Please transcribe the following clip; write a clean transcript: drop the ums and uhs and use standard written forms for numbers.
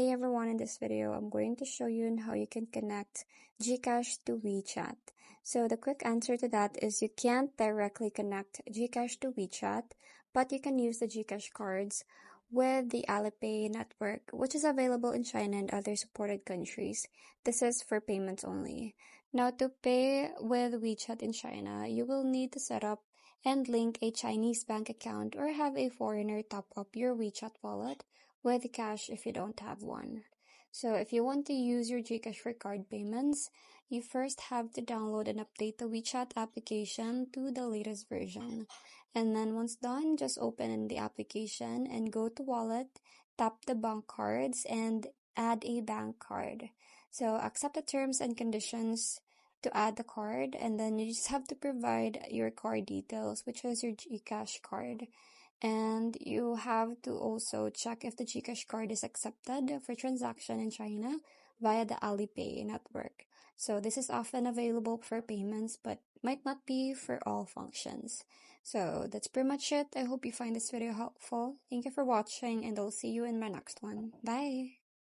Hey everyone, in this video, I'm going to show you how you can connect GCash to WeChat. So the quick answer to that is you can't directly connect GCash to WeChat, but you can use the GCash cards with the Alipay network, which is available in China and other supported countries. This is for payments only. Now, to pay with WeChat in China, you will need to set up and link a Chinese bank account or have a foreigner top up your WeChat wallet with cash if you don't have one. So if you want to use your GCash for card payments, you first have to download and update the WeChat application to the latest version. And then once done, just open the application and go to Wallet, tap the bank cards, and add a bank card. So accept the terms and conditions to add the card, and then you just have to provide your card details, which is your GCash card. And you have to also check if the GCash card is accepted for transaction in China via the Alipay network. So this is often available for payments, but might not be for all functions. So that's pretty much it. I hope you find this video helpful. Thank you for watching, and I'll see you in my next one. Bye!